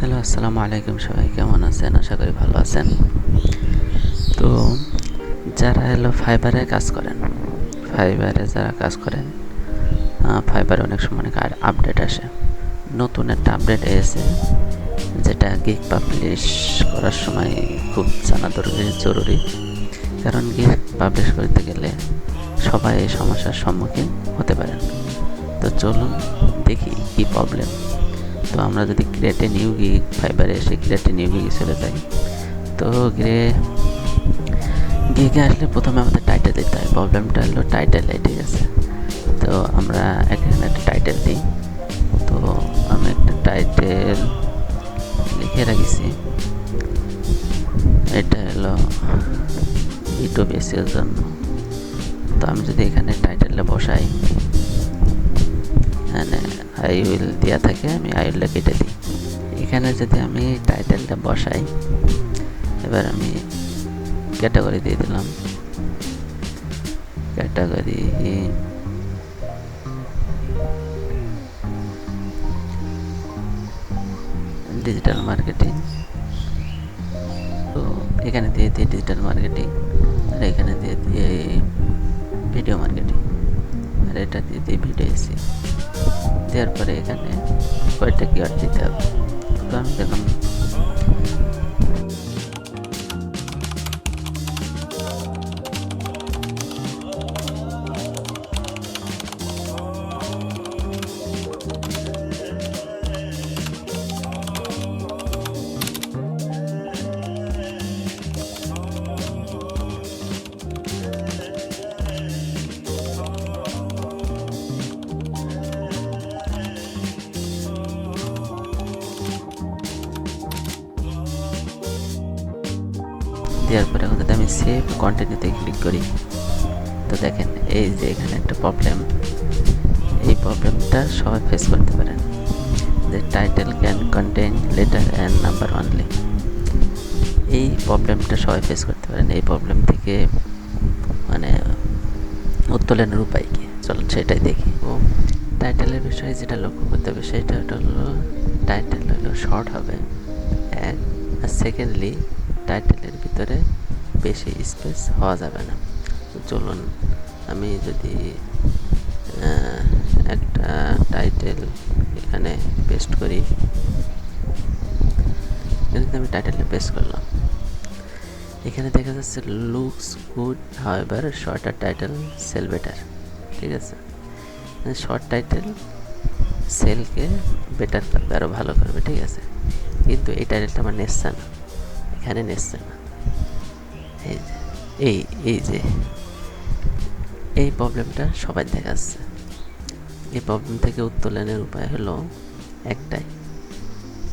Hello, আসসালামু আলাইকুম। সবাই কেমন আছেন? আশা করি ভালো আছেন। তো যারা ফাইবারে কাজ করেন, ফাইবারে যারা কাজ করেন, ফাইবারে অনেক সময় অনেক আপডেট আসে। নতুন একটা আপডেট এসেছে, যেটা গিগ পাবলিশ করার সময় খুব জানা জরুরি। কারণ গিগ পাবলিশ করতে গেলে সবাই এই সমস্যার সম্মুখীন হতে পারেন। তো চলুন দেখি কী প্রবলেম। তো আমরা যদি ক্রিয়েট এ নিউ গিগ, ফাইবারে এসে ক্রিয়েট এ নিউ গিগে চলে যাই, তো গিগে আসলে প্রথমে আমাদের টাইটেল দিতে হয়। প্রবলেমটা হলো টাইটেলে, ঠিক আছে? তো আমরা এখানে একটা টাইটেল দিই। তো আমি একটা টাইটেল লিখে রাখিছি, এটা হলো ইউটিউব এসিওর জন্য। তো আমি যদি এখানে টাইটেলটা বসাই, এখানে আই উইল দেওয়া থাকে, আমি আই উইলটা কেটে দিই। এখানে যদি আমি টাইটেলটা বসাই, এবার আমি ক্যাটাগরি দিয়ে দিলাম। Category digital marketing. তো এখানে দিয়ে দিই ডিজিটাল মার্কেটিং, আর এখানে দিয়ে দিয়ে ভিডিও মার্কেটিং, আর এটা দিয়ে দিই ভিডিও এসি। দেওয়ার পরে এখানে কয়েকটা কিওয়ার্ড দিতে হবে। তো আমি দেখুন দেওয়ার পরে এখন যদি আমি সেভ কন্টিনিউতে ক্লিক করি, তো দেখেন এই যে এখানে একটা প্রবলেম, এই প্রবলেমটা সবাই ফেস করতে পারেন, যে title can contain letter and number only. এই প্রবলেমটা সবাই ফেস করতে পারেন। এই প্রবলেম থেকে মানে উত্তোলনের উপায় কি, চলুন সেটাই দেখি। ও টাইটেলের বিষয়ে যেটা লক্ষ্য করতে হবে সেটা হলো টাইটেল হলো শর্ট হবে এক, আর সেকেন্ডলি টাইটেলের ভিতরে বেশি স্পেস হওয়া যাবে না। তো চলুন আমি যদি একটা টাইটেল এখানে পেস্ট করি, এখানে আমি টাইটেলটা পেস্ট করলাম। এখানে দেখা যাচ্ছে looks good however shorter title sell better, ঠিক আছে? শর্ট টাইটেল সেলকে বেটার করবে, আরও ভালো করবে, ঠিক আছে? কিন্তু এই টাইটেলটা আমার নেসছে না, এখানে নেসছে না। এই যে এই যে এই প্রবলেমটা সবাই দেখাচ্ছে। এই প্রবলেম থেকে উত্তোলনের উপায় হলো একটাই,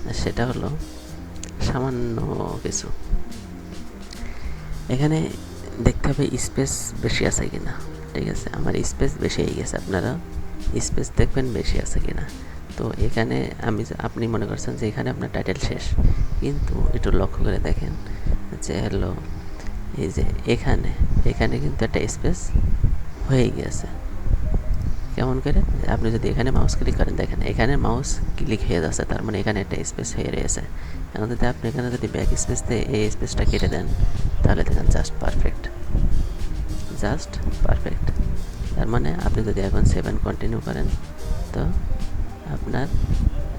আর সেটা হলো সামান্য কিছু। এখানে দেখতে হবে স্পেস বেশি আছে কিনা, ঠিক আছে? আমার স্পেস বেশি হয়ে গেছে, আপনারা স্পেস দেখবেন বেশি আছে কিনা। তো এখানে আপনি মনে করছেন যে এখানে আপনার টাইটেল শেষ, কিন্তু একটু লক্ষ্য করে দেখেন যে এই যে এখানে কিন্তু একটা স্পেস হয়ে গিয়েছে। কেমন করে? আপনি যদি এখানে মাউস ক্লিক করেন, দেখেন এখানে মাউস ক্লিক হয়ে যাচ্ছে, তার মানে এখানে একটা স্পেস হয়ে রয়েছে। এখন যদি আপনি এখানে যদি ব্যাক স্পেস দিয়ে এই স্পেসটা কেটে দেন, তাহলে দেখেন জাস্ট পারফেক্ট। তার মানে আপনি যদি এখন 7 কন্টিনিউ করেন, তো আপনার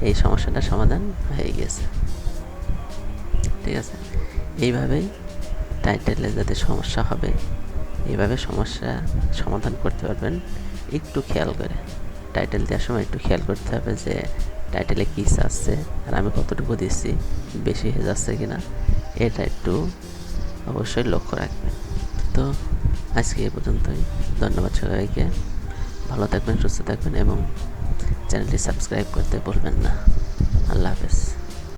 এই সমস্যাটার সমাধান হয়ে গেছে, ঠিক আছে? এইভাবেই টাইটেলে যাতে সমস্যা হবে, এইভাবে সমস্যা সমাধান করতে পারবেন। একটু খেয়াল করে টাইটেল দেওয়ার সময় একটু খেয়াল করতে হবে যে টাইটেলে কী চাচ্ছে, আর আমি কতটুকু দিচ্ছি, বেশি হয়ে যাচ্ছে কিনা, এটা একটু অবশ্যই লক্ষ্য রাখবেন। তো আজকে এই পর্যন্তই। ধন্যবাদ সবাইকে। ভালো থাকবেন, সুস্থ থাকবেন এবং চ্যানেলটি সাবস্ক্রাইব করতে ভুলবেন না। আল্লাহ হাফেজ।